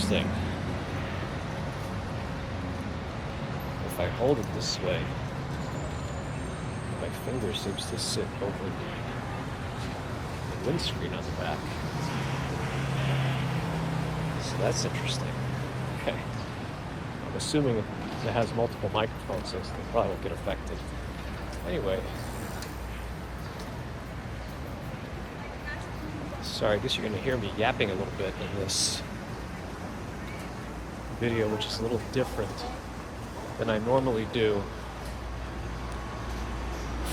interesting. If I hold it this way, my finger seems to sit over the windscreen on the back. So that's interesting. Okay. I'm assuming it has multiple microphones, so they probably won't get affected. Anyway. Sorry, I guess you're going to hear me yapping a little bit in this video, which is a little different than I normally do.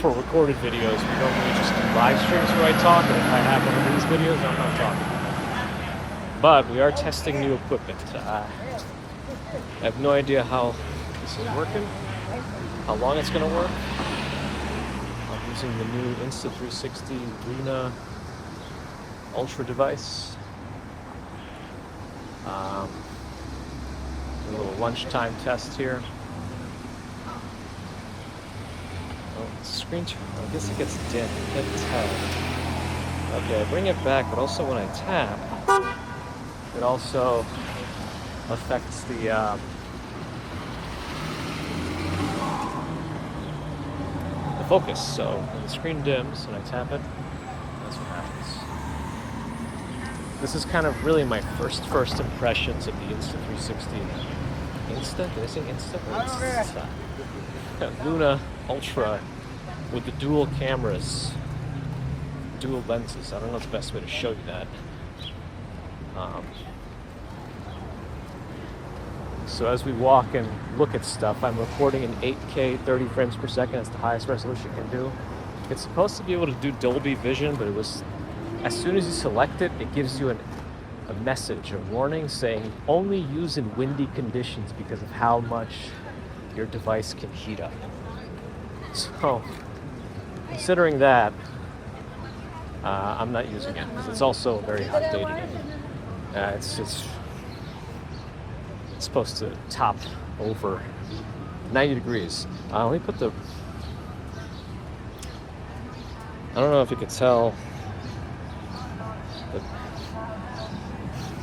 For recorded videos, we don't really just do live streams where I talk, and if I have one of these videos, I'm not talking. But we are testing new equipment. I have no idea how this is working, how long it's going to work. I'm using the new Insta360 Luna Ultra device. A little lunchtime test here. Oh, screen turn. I guess it gets dim. You can't tell. Okay, I bring it back, but also when I tap, it also affects the focus. So when the screen dims and I tap it, that's what happens. This is kind of really my first impressions of the Insta360. Did I say Insta? Luna Ultra with the dual cameras, dual lenses. I don't know the best way to show you that. So as we walk and look at stuff, I'm recording in 8K 30 frames per second. That's the highest resolution it can do. It's supposed to be able to do Dolby Vision, but it was, as soon as you select it, it gives you a message, a warning saying only use in windy conditions because of how much your device can heat up. So, considering that, I'm not using it because it's also very hot day today. It's supposed to top over 90 degrees. Let me put the... I don't know if you could tell.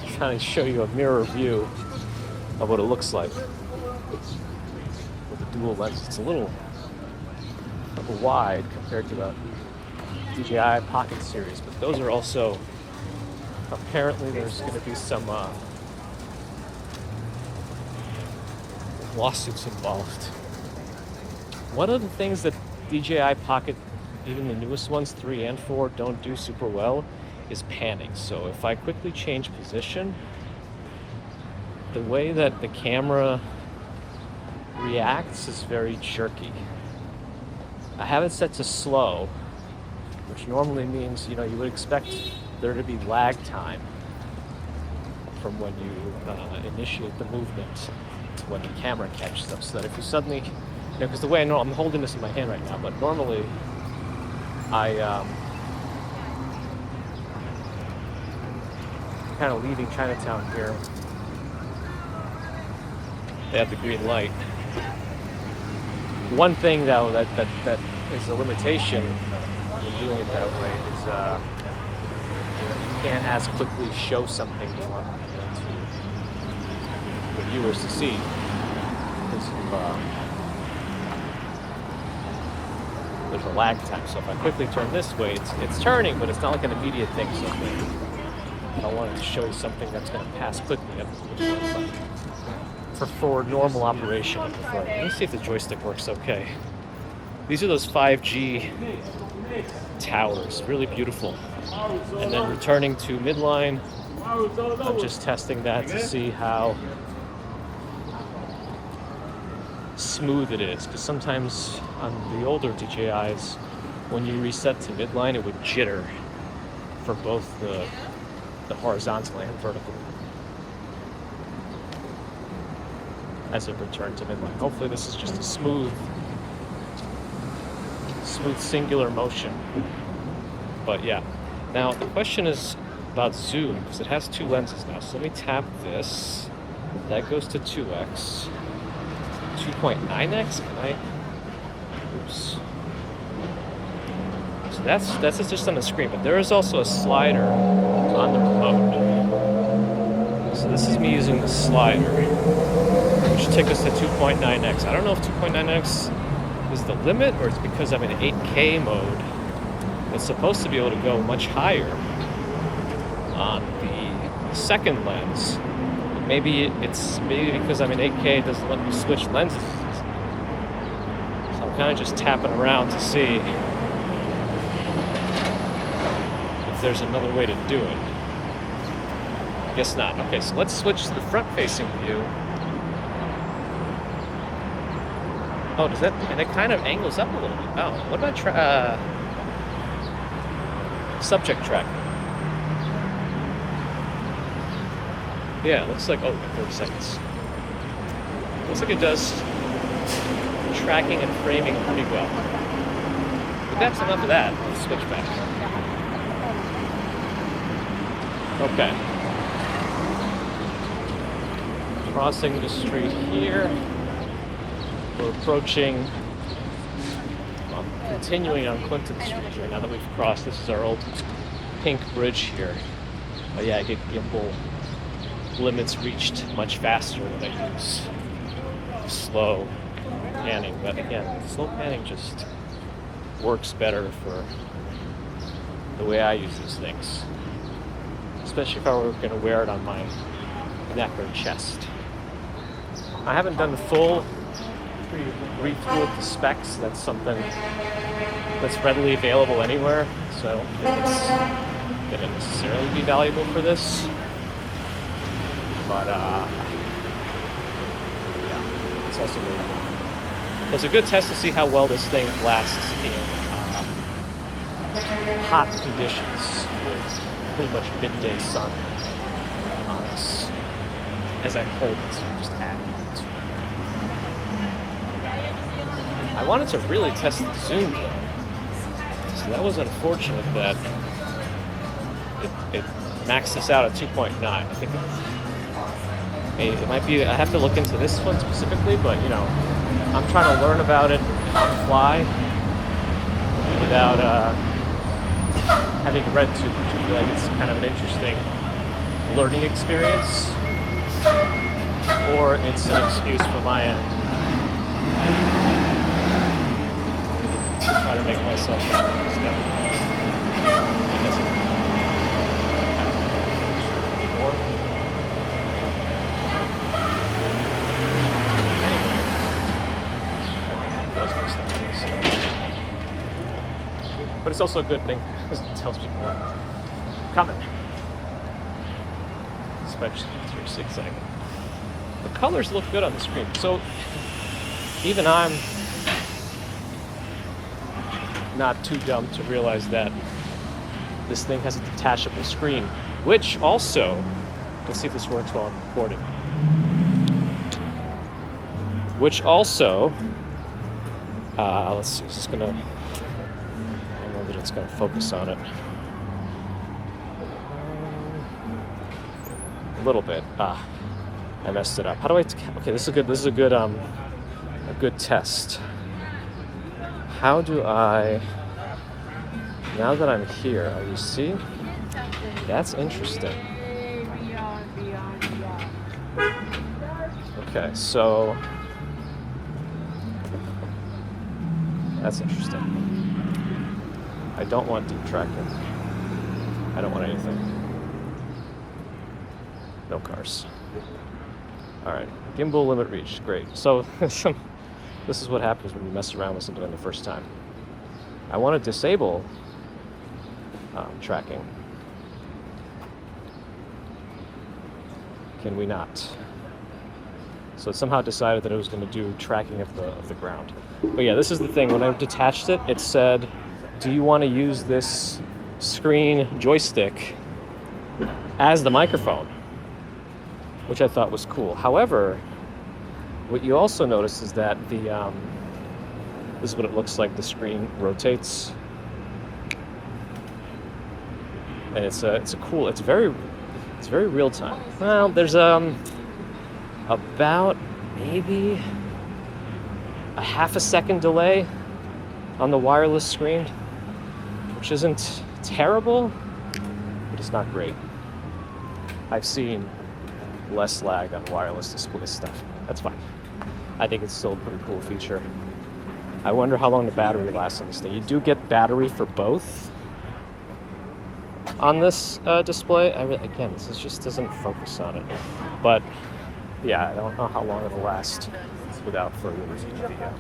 I'm trying to show you a mirror view of what it looks like with the dual lens. It's a little wide compared to the DJI Pocket series, but those are also, apparently there's going to be some lawsuits involved. One of the things that DJI Pocket, even the newest ones, 3 and 4, don't do super well is panning. So if I quickly change position, the way that the camera reacts is very jerky. I have it set to slow, which normally means, you would expect there to be lag time from when you initiate the movement to when the camera catches up, so that if you suddenly, because the way I know, I'm holding this in my hand right now, but normally I kind of leaving Chinatown here. They have the green light. One thing though that is a limitation in doing it that way is you can't as quickly show something you want the viewers to see, because there's a lag time. So if I quickly turn this way, it's turning, but it's not like an immediate thing. So if I wanted to show you something that's going to pass quickly, for normal operation, I prefer. Let me see if the joystick works okay. These are those 5G towers, really beautiful. And then returning to midline, I'm just testing that to see how smooth it is, because sometimes on the older DJIs, when you reset to midline, it would jitter for both the horizontal and vertical as it returned to midline. Hopefully this is just a smooth singular motion. But yeah. Now the question is about zoom, because it has 2 lenses now. So let me tap this. That goes to 2x. 2.9x? Can I? Oops. So that's just on the screen, but there is also a slider on the remote. So this is me using the slider, which took us to 2.9x. I don't know if 2.9x is the limit or it's because I'm in 8K mode. It's supposed to be able to go much higher on the second lens. Maybe because I'm in 8K, it doesn't let me switch lenses. So I'm kind of just tapping around to see if there's another way to do it. Guess not. Okay, so let's switch to the front-facing view. Oh, does that? And it kind of angles up a little bit. Oh, what about subject tracking? Yeah, it looks like, oh, 30 seconds. Looks like it does tracking and framing pretty well. But that's enough of that. Let's switch back. Okay. Crossing the street here. We're approaching, well, continuing on Clinton Street here. Now that we've crossed, this is our old pink bridge here. But yeah, I get gimbal limits reached much faster when I use slow panning. But again, slow panning just works better for the way I use these things. Especially if I were going to wear it on my neck or chest. I haven't done the full read-through of the specs. That's something that's readily available anywhere, so I don't think it's going to necessarily be valuable for this. But yeah, it's also really good. It's a good test to see how well this thing lasts in hot conditions with pretty much midday sun on us. As I hold it, so just add it. I wanted to really test the zoom though, so that was unfortunate that it maxed this out at 2.9. I think it might be, I have to look into this one specifically, but you know, I'm trying to learn about it on the fly without having read too much. I feel like it's kind of an interesting learning experience, or it's an excuse from my end to try to make myself but it's also a good thing because it tells people I'm coming, especially if you're zigzagging. The colors look good on the screen, so even I'm not too dumb to realize that this thing has a detachable screen, which also, let's see if this works while I'm recording, which also, let's see, it's just gonna, I don't know that it's gonna focus on it. A little bit. I messed it up. How do I? Okay, this is a good test. How do I? Now that I'm here, you see? That's interesting. Okay, so that's interesting. I don't want deep tracking. I don't want anything. No cars. All right, gimbal limit reached. Great. So this is what happens when you mess around with something the first time. I want to disable tracking. Can we not? So it somehow decided that it was going to do tracking of the ground. But yeah, this is the thing. When I detached it, it said, "Do you want to use this screen joystick as the microphone?" Which I thought was cool. However, what you also notice is that this is what it looks like. The screen rotates, and it's cool. It's very real time. Well, there's about maybe a half a second delay on the wireless screen, which isn't terrible, but it's not great. I've seen less lag on wireless display stuff. That's fine. I think it's still a pretty cool feature. I wonder how long the battery lasts on this thing. You do get battery for both on this display. Again, this just doesn't focus on it. But yeah, I don't know how long it'll last without further video.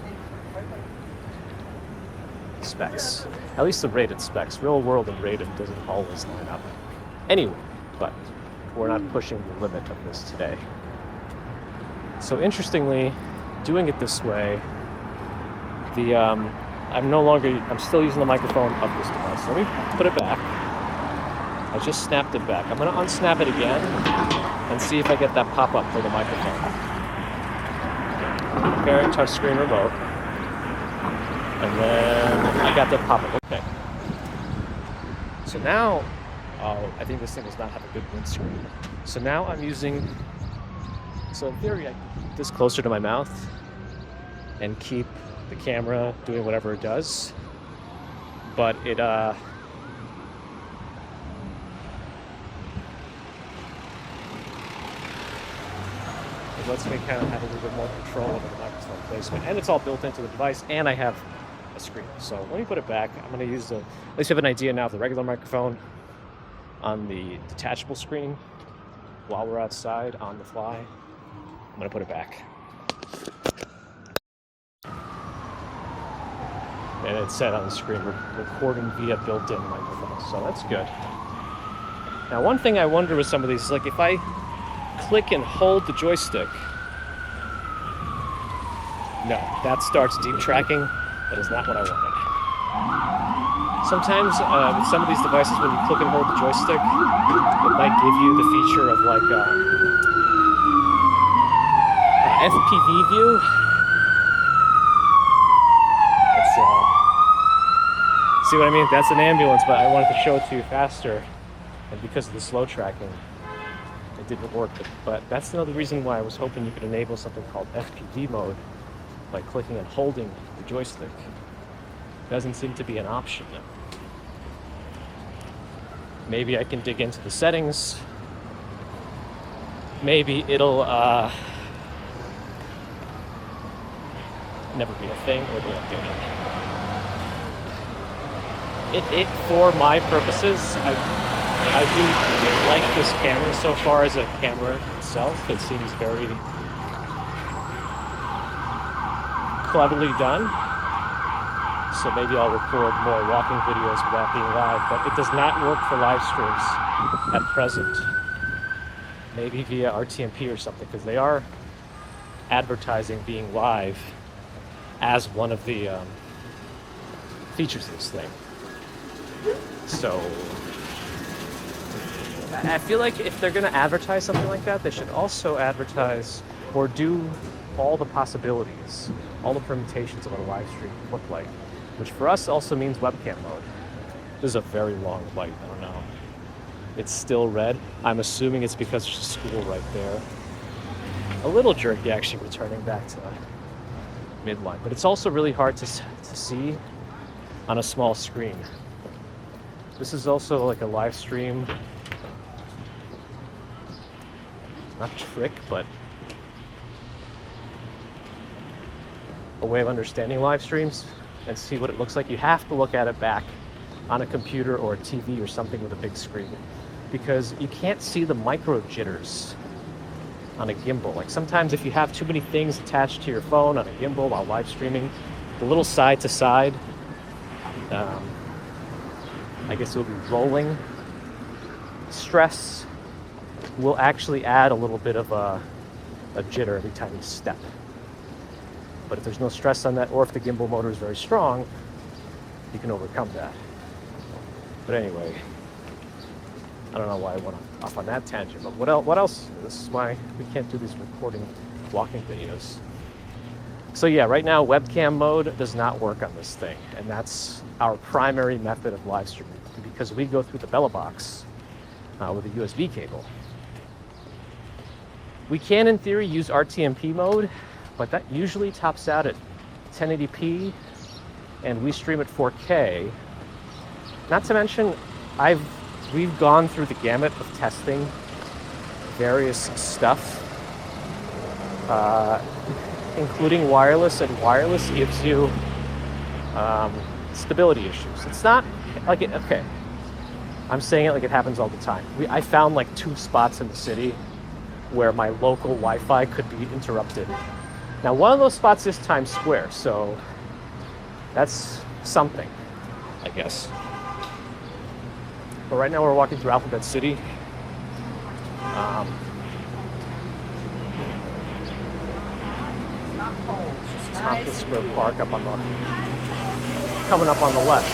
Specs. At least the rated specs. Real world and rated doesn't always line up. Anyway, but we're not pushing the limit of this today. So interestingly, doing it this way, I'm still using the microphone of this device. Let me put it back. I just snapped it back. I'm gonna unsnap it again and see if I get that pop-up for the microphone. Pairing touchscreen remote. And then I got the pop-up. Okay. So now, I think this thing does not have a good windscreen. So now I'm using, so in theory, I can keep this closer to my mouth and keep the camera doing whatever it does. But it lets me kind of have a little bit more control over the microphone placement. And it's all built into the device, and I have a screen. So let me put it back. I'm going to use at least have an idea now of the regular microphone on the detachable screen while we're outside on the fly. I'm going to put it back. And it said on the screen, recording via built-in microphone. So that's good. Now, one thing I wonder with some of these is, like, if I click and hold the joystick, no, that starts deep tracking. That is not what I wanted. Sometimes with some of these devices, when you click and hold the joystick, it might give you the feature of like FPV view. It's, see what I mean? That's an ambulance, but I wanted to show it to you faster, and because of the slow tracking, it didn't work. But that's another reason why I was hoping you could enable something called FPV mode by clicking and holding the joystick. Doesn't seem to be an option now. Maybe I can dig into the settings. Maybe it'll never be a thing, or they'll update it. For my purposes, I do like this camera so far as a camera itself. It seems very cleverly done. So maybe I'll record more walking videos without being live, but it does not work for live streams at present. Maybe via RTMP or something, because they are advertising being live as one of the features of this thing. So I feel like if they're going to advertise something like that, they should also advertise or do all the possibilities, all the permutations of what a live stream would look like, which for us also means webcam mode. This is a very long light, I don't know. It's still red. I'm assuming it's because there's a school right there. A little jerky actually returning back to midline, but it's also really hard to see on a small screen. This is also like a live stream, not trick, but a way of understanding live streams and see what it looks like. You have to look at it back on a computer or a TV or something with a big screen, because you can't see the micro jitters on a gimbal. Like sometimes if you have too many things attached to your phone on a gimbal while live streaming, the little side to side, I guess it will be rolling stress will actually add a little bit of a jitter every time you step. But if there's no stress on that, or if the gimbal motor is very strong, you can overcome that. But anyway, I don't know why I went off on that tangent, but what else? This is why we can't do these recording walking videos. So yeah, right now webcam mode does not work on this thing, and that's our primary method of live streaming, because we go through the Bella box with a USB cable. We can, in theory, use RTMP mode, but that usually tops out at 1080p, and we stream at 4K. Not to mention, we've gone through the gamut of testing various stuff, including wireless, and wireless gives you stability issues. It's not like it, okay, I'm saying it like it happens all the time. I found like 2 spots in the city where my local Wi-Fi could be interrupted. Now, one of those spots is Times Square, so that's something, I guess. But right now we're walking through Alphabet City. Tompkins Square Park coming up on the left.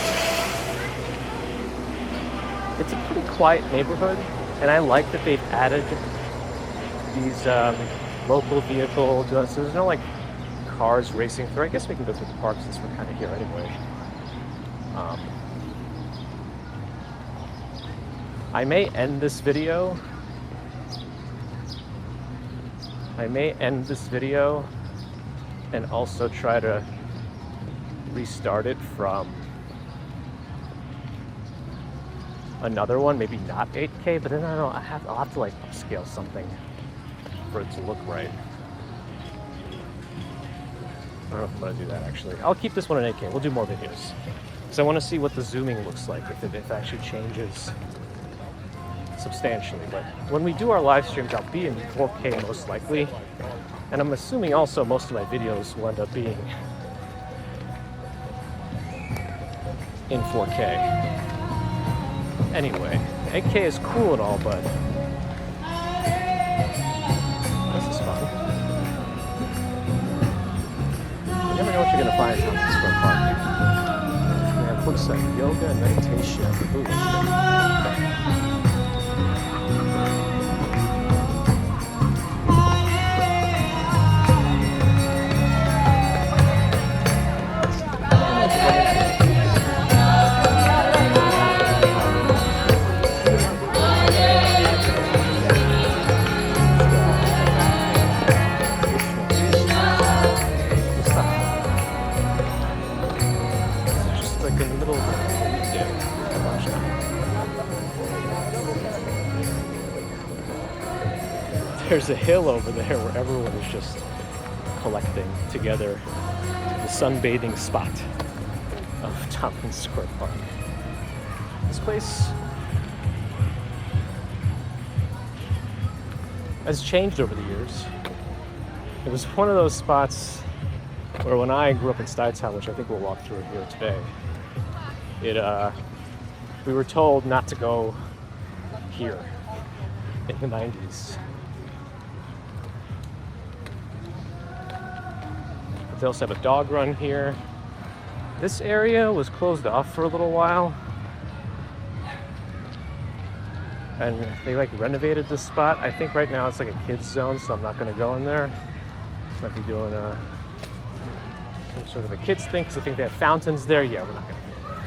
It's a pretty quiet neighborhood, and I like that they've added these local vehicles. So there's no like cars racing through. I guess we can go through the park since we're kind of here anyway. I may end this video. And also try to restart it from another one, maybe not 8K, but then I don't know, I'll have to like upscale something for it to look right. I don't know if I'm gonna do that actually. I'll keep this one in 8K. We'll do more videos. Because I want to see what the zooming looks like, if it actually changes substantially. But when we do our live streams, I'll be in 4K most likely. And I'm assuming also most of my videos will end up being in 4K. Anyway, 8K is cool and all, but this is fun. You never know what you're going to find in Tompkins Square Park. Yeah, it looks like yoga and meditation. Ooh. There's a hill over there where everyone is just collecting together to the sunbathing spot of Tompkins Square Park. This place has changed over the years. It was one of those spots where when I grew up in Stuyvesant, which I think we'll walk through here today, we were told not to go here in the 90s. They also have a dog run here. This area was closed off for a little while. And they like renovated this spot. I think right now it's like a kids zone, so I'm not gonna go in there. Might be doing some sort of a kids thing, because I think they have fountains there. Yeah, we're not gonna do that.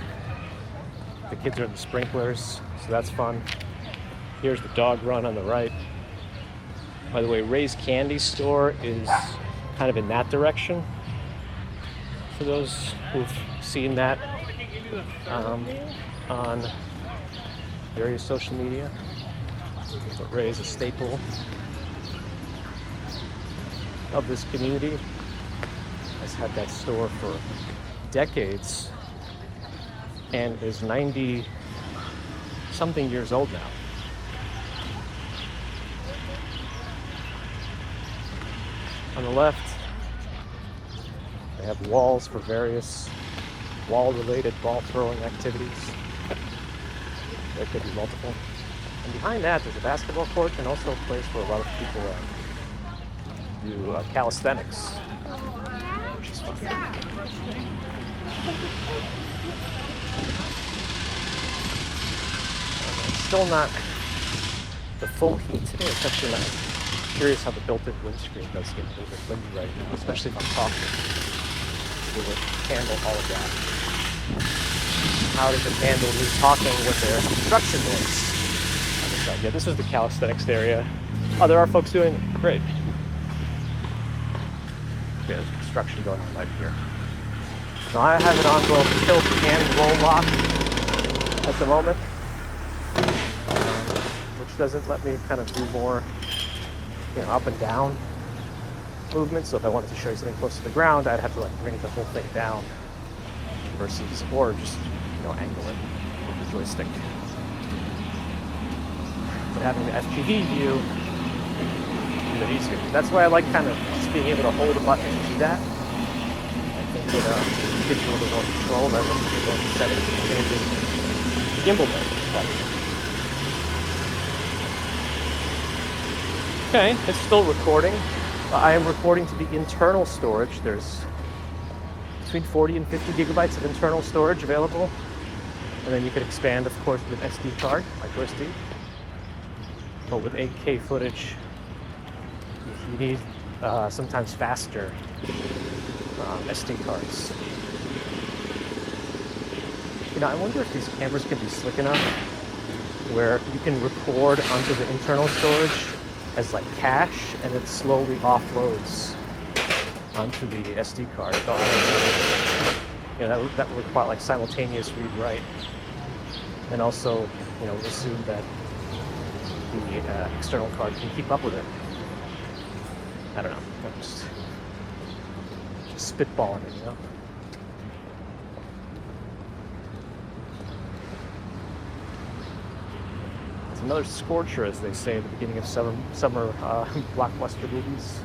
The kids are in the sprinklers, so that's fun. Here's the dog run on the right. By the way, Ray's Candy Store is kind of in that direction. For those who've seen that on various social media. But Ray is a staple of this community. Has had that store for decades and is 90-something years old now. On the left, they have walls for various wall-related ball-throwing activities. There could be multiple. And behind that, there's a basketball court and also a place where a lot of people do calisthenics, which is fun. It's still not the full heat today. It's actually not. I'm curious how the built-in windscreen does get a little bit windy right now, especially if I'm talking. Will it handle all of that? How does it handle me talking with their construction noise? Yeah, this is the calisthenics area. Oh, there are folks doing it. Great. Yeah, there's construction going on right here. Now I have it on both tilt and roll lock at the moment, which doesn't let me kind of do more you know, up and down movement. So if I wanted to show you something close to the ground, I'd have to like bring the whole thing down versus, or just, you know, angle it with the joystick. But having the FPV view is a bit easier. That's why I like kind of just being able to hold a button and do that. I think it gives you a little more control rather than going to settings and changing the gimbal mode. Okay, it's still recording. I am recording to the internal storage. There's between 40 and 50 gigabytes of internal storage available. And then you can expand, of course, with an SD card, micro SD. But with 8K footage, you need sometimes faster SD cards. You know, I wonder if these cameras can be slick enough where you can record onto the internal storage as like cache, and it slowly offloads onto the SD card. You know, that would require like simultaneous read-write, and also, you know, assume that the external card can keep up with it. I don't know. I'm just spitballing it, you know. It's another scorcher, as they say at the beginning of summer blockbuster movies.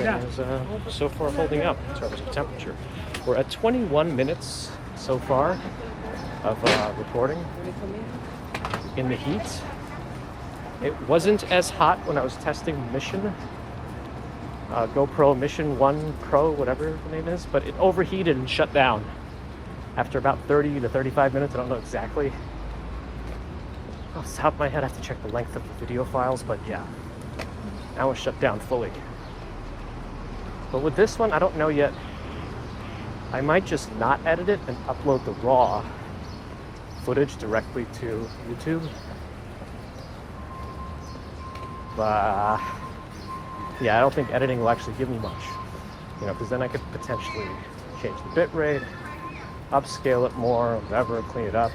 Is so far holding up in terms of temperature. We're at 21 minutes so far of recording in the heat. It wasn't as hot when I was testing Mission, GoPro Mission 1 Pro, whatever the name is, but it overheated and shut down after about 30 to 35 minutes. I don't know exactly. Off the top of my head, I have to check the length of the video files, but yeah, now it's shut down fully. But with this one, I don't know yet. I might just not edit it and upload the raw footage directly to YouTube. But yeah, I don't think editing will actually give me much. You know, because then I could potentially change the bitrate, upscale it more, whatever, clean it up.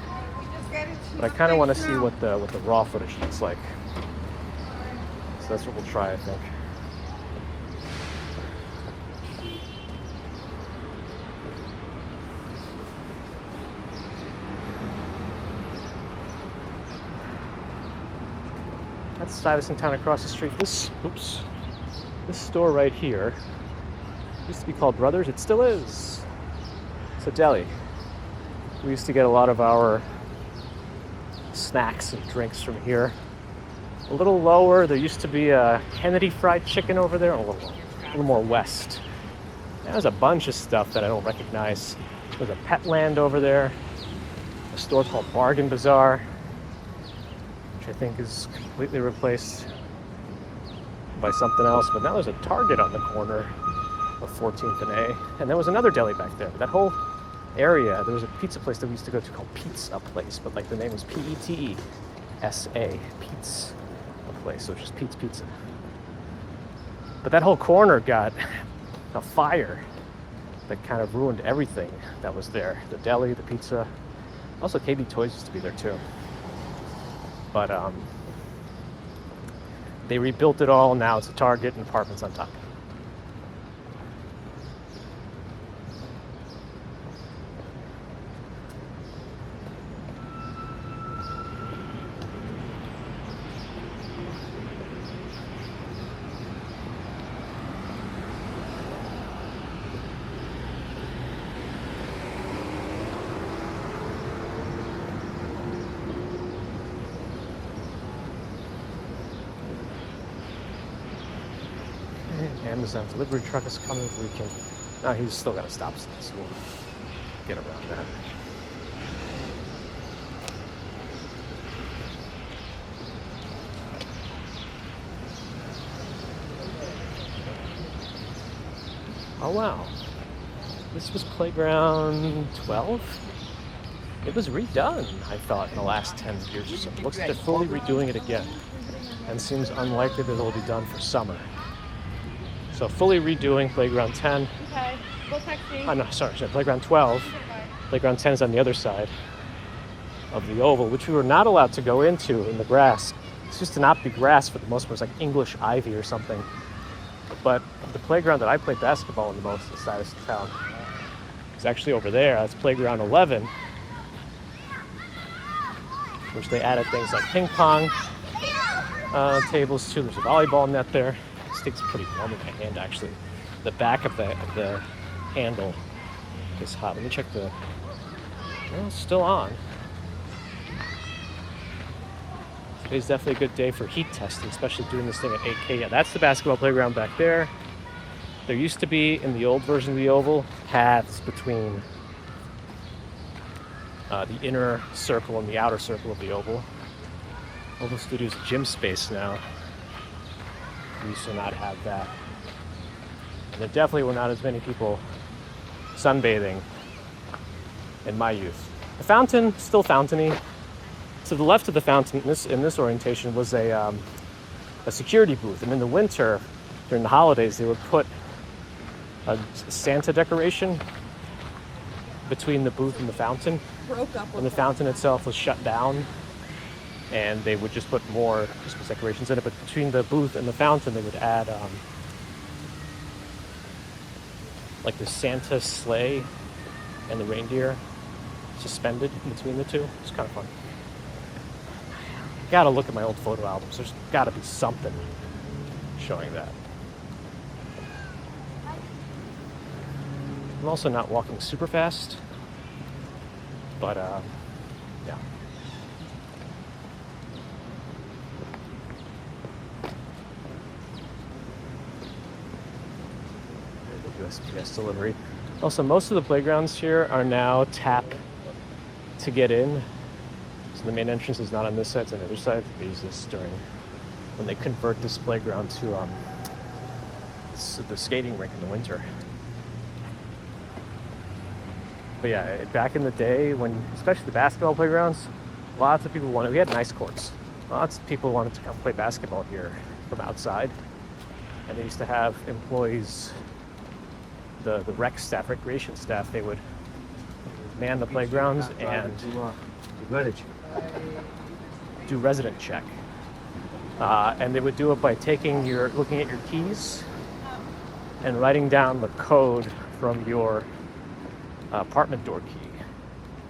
But I kind of want to see what the raw footage looks like. So that's what we'll try, I think. That's Stuyvesant town across the street. This store right here used to be called Brothers. It still is. It's a deli. We used to get a lot of our snacks and drinks from here. A little lower, there used to be a Kennedy Fried Chicken over there, a little more west. There's a bunch of stuff that I don't recognize. There's a Petland over there, a store called Bargain Bazaar, which I think is completely replaced by something else. But now there's a Target on the corner of 14th and A. And there was another deli back there. That whole area, there was a pizza place that we used to go to called Pizza Place, but like the name was P-E-T-E-S-A, Pizza Place, so it's just Pete's Pizza. But that whole corner got a fire that kind of ruined everything that was there. The deli, the pizza. Also, KB Toys used to be there too. But they rebuilt it all. Now it's a Target and apartments on top. Amazon delivery truck is coming. We can. No, he's still got a stop sign, so we'll get around that. Oh wow, this was playground 12. It was redone, I thought, in the last 10 years or so. It looks like they're fully redoing it again, and seems unlikely that it'll be done for summer. So So fully redoing playground 10. Okay, we'll text you. Oh no, sorry, playground 12. Playground 10 is on the other side of the oval, which we were not allowed to go into in the grass. It's used to not be grass for the most part. It's like English ivy or something. But the playground that I played basketball in the most in Stuyvesant town is actually over there. That's playground 11, which they added things like ping pong tables too. There's a volleyball net there. This thing's pretty warm in my hand actually. The back of the handle is hot. Let me check the. Well, it's still on. Today's definitely a good day for heat testing, especially doing this thing at 8K. Yeah, that's the basketball playground back there. There used to be, in the old version of the oval, paths between the inner circle and the outer circle of the oval. Oval Studios gym space now. We used to not have that. And there definitely were not as many people sunbathing in my youth. The fountain, still fountainy. To the left of the fountain in this orientation was a security booth. And in the winter, during the holidays, they would put a Santa decoration between the booth and the fountain. Broke up. And the fountain itself was shut down. And they would just put more Christmas decorations in it. But between the booth and the fountain, they would add like the Santa sleigh and the reindeer suspended in between the two. It's kind of fun. Gotta look at my old photo albums. There's gotta be something showing that. I'm also not walking super fast, but yeah. USPS delivery. Also, most of the playgrounds here are now tap to get in. So the main entrance is not on this side, it's on the other side. They use this when they convert this playground to the skating rink in the winter. But yeah, back in the day, when especially the basketball playgrounds, lots of people we had nice courts. Lots of people wanted to come play basketball here from outside. And they used to have employees, the rec staff, recreation staff, they would man the playgrounds and do resident check. And they would do it by looking at your keys and writing down the code from your apartment door key.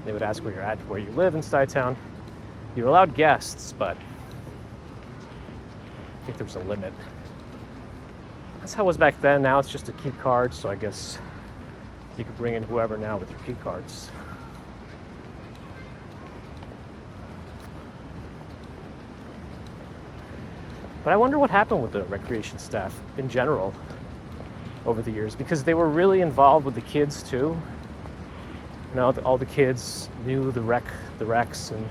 They would ask where you're at, where you live in Stuytown. You're allowed guests, but I think there was a limit. That's how it was back then. Now it's just a key card, so I guess you could bring in whoever now with your key cards. But I wonder what happened with the recreation staff in general over the years, because they were really involved with the kids too. You know, all the kids knew the recs, and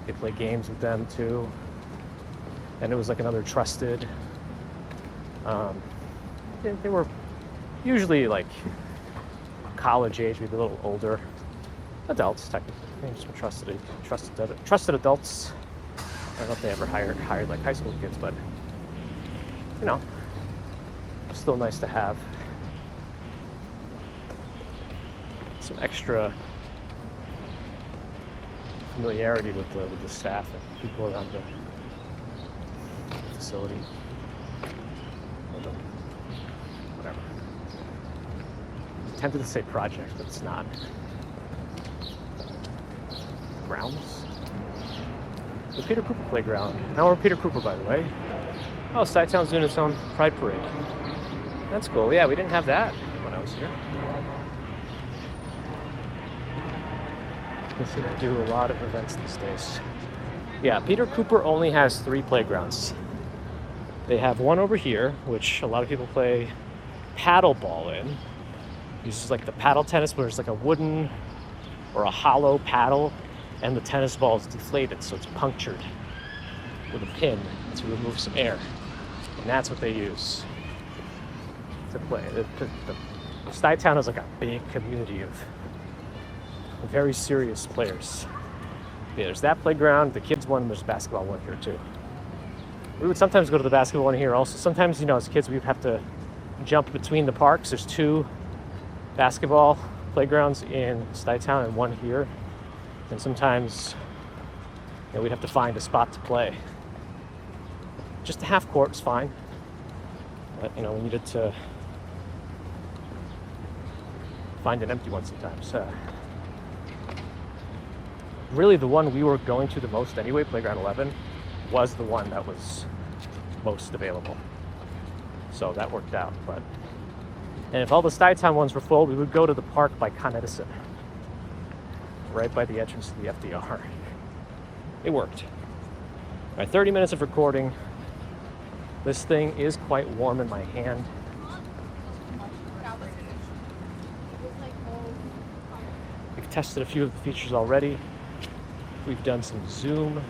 they played games with them too. And it was like another trusted. They were usually like college age, maybe a little older adults technically. They just were trusted adults. I don't know if they ever hired like high school kids, but you know, still nice to have some extra familiarity with the staff and people around the facility. Whatever. I'm tempted to say project, but it's not. Grounds? The Peter Cooper playground. Now we're Peter Cooper, by the way. Oh, Stuytown's doing its own Pride Parade. That's cool. Yeah, we didn't have that when I was here. They seem to do a lot of events these days. Yeah, Peter Cooper only has 3 playgrounds. They have one over here, which a lot of people play paddle ball in. This is like the paddle tennis, where it's like a wooden or a hollow paddle, and the tennis ball is deflated, so it's punctured with a pin to remove some air. And that's what they use to play. Stuytown is like a big community of very serious players. Yeah, there's that playground, the kids one, and there's a basketball one here too. We would sometimes go to the basketball one here also. Sometimes, you know, as kids, we would have to jump between the parks. There's 2 basketball playgrounds in Stuytown and 1 here. And sometimes we'd have to find a spot to play. Just a half court is fine. But we needed to find an empty one sometimes. Really the one we were going to the most anyway, Playground 11, was the one that was most available. So that worked out. And if all the Stuytown ones were full, we would go to the park by Con Edison, right by the entrance to the FDR. It worked. All right, 30 minutes of recording. This thing is quite warm in my hand. We've tested a few of the features already. We've done some zoom.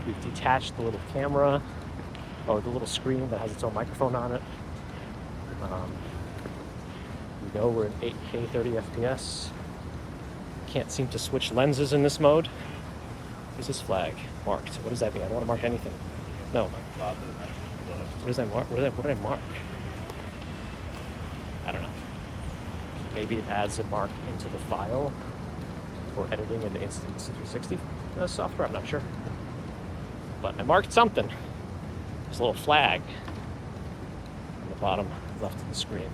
We've detached the little camera, or the little screen that has its own microphone on it. We know we're in 8K 30 FPS. Can't seem to switch lenses in this mode. Is this flag marked? What does that mean? I don't want to mark anything. No. What does that mark? What did I mark? I don't know. Maybe it adds a mark into the file for editing in the Insta360 software. I'm not sure. But I marked something. There's a little flag on the bottom left of the screen.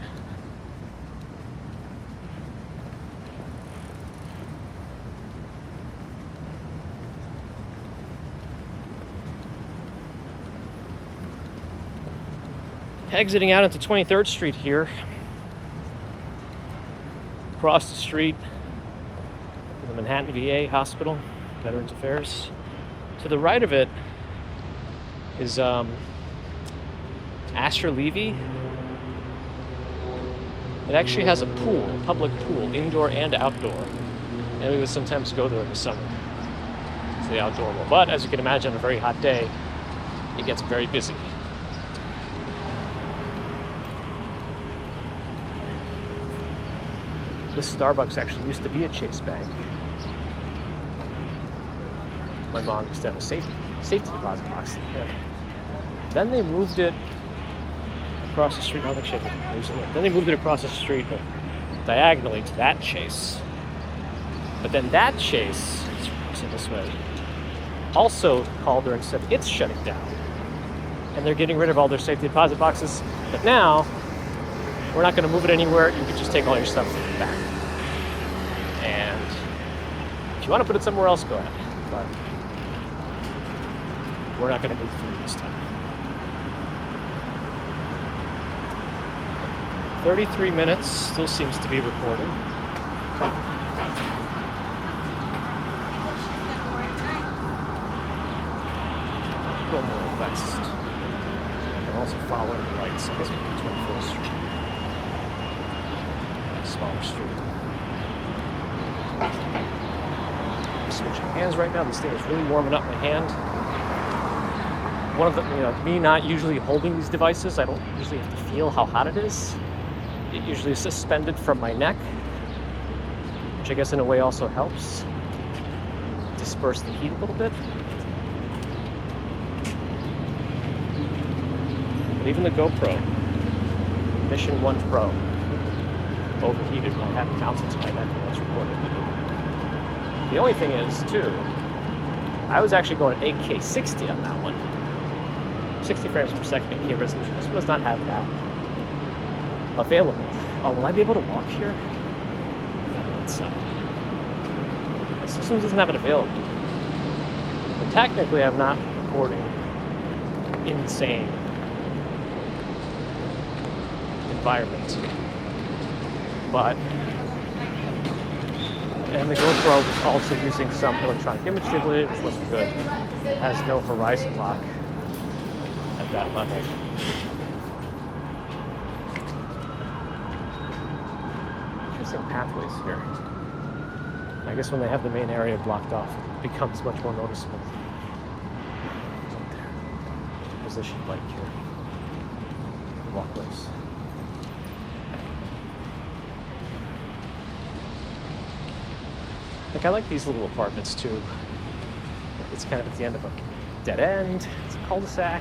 Exiting out into 23rd Street here. Across the street from the Manhattan VA Hospital, Veterans Affairs. To the right of it is Asher Levy. It actually has a pool, a public pool, indoor and outdoor. And we would sometimes go there in the summer. It's the outdoor one. But as you can imagine, on a very hot day, it gets very busy. This Starbucks actually used to be a Chase Bank. My mom used to have a safety deposit box there. Then they moved it across the street. Then they moved it across the street diagonally to that Chase. But then that Chase, let's say this way, also called her and said it's shutting down. And they're getting rid of all their safety deposit boxes. But now, we're not going to move it anywhere. You can just take all your stuff back. And if you want to put it somewhere else, go ahead. But we're not going to move through this time. 33 minutes, still seems to be recording. Go more west. And also following the lights as we go to 24th Street. Smaller street. I'm switching hands right now. This thing is really warming up my hand. One of the, me not usually holding these devices, I don't usually have to feel how hot it is. It usually is suspended from my neck, which I guess in a way also helps disperse the heat a little bit. But even the GoPro, Mission 1 Pro, overheated when I had it mounted to my neck when I was recording. The only thing is, too, I was actually going at 8K 60 on that one. 60 frames per second 8K resolution. This one does not have that available. Oh, will I be able to walk here? This one doesn't have it available. But technically, I'm not recording in the same environment. But, and the GoPro was also using some electronic image stability, which wasn't good. It has no horizon lock at that level. Interesting pathways here. I guess when they have the main area blocked off, it becomes much more noticeable. Position light here. Walkways. I like these little apartments too. It's kind of at the end of a dead end. It's a cul-de-sac.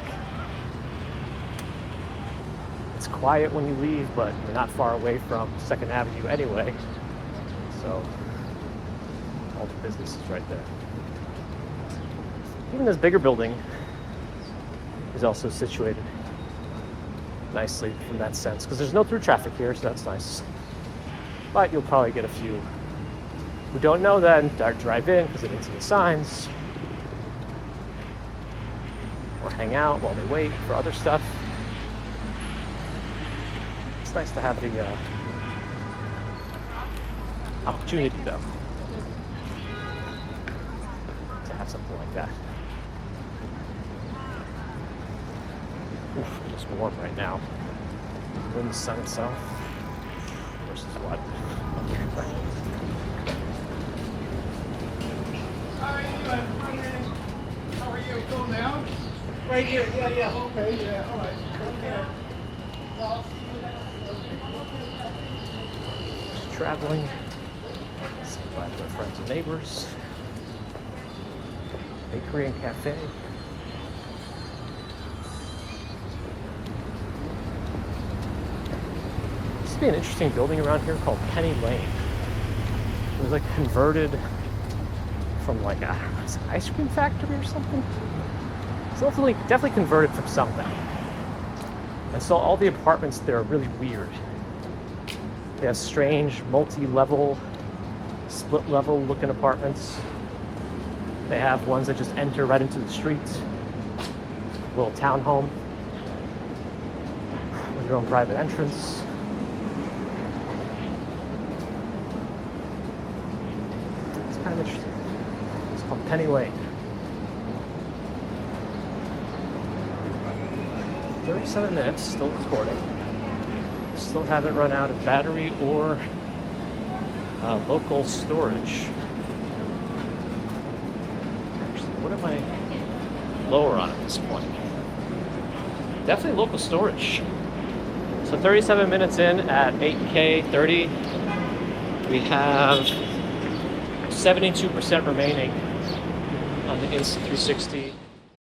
It's It's quiet when you leave, but you're not far away from 2nd Avenue anyway. So all the business is right there. Even this bigger building is also situated nicely from that sense, because there's no through traffic here, so that's nice. But you'll probably get a few who don't know that and drive in because they didn't see the signs, or hang out while they wait for other stuff. It's nice to have the opportunity, though, to have something like that. Oof, it's warm right now. In the sun itself versus what? How are you? Going down? Right here. Yeah. Okay. Yeah. All right. Okay. Just traveling. Say bye to our friends and neighbors. Bakery and cafe. Used to be an interesting building around here called Penny Lane. It was like converted from like an ice cream factory or something. It's definitely converted from something. And so all the apartments there are really weird. They have strange multi-level, split-level looking apartments. They have ones that just enter right into the street. Little townhome with your own private entrance. It's kind of interesting. It's called Penny Lane. 37 minutes, still recording. Still haven't run out of battery or local storage. Actually, what am I lower on at this point? Definitely local storage. So 37 minutes in at 8K 30. We have 72% remaining on the Insta360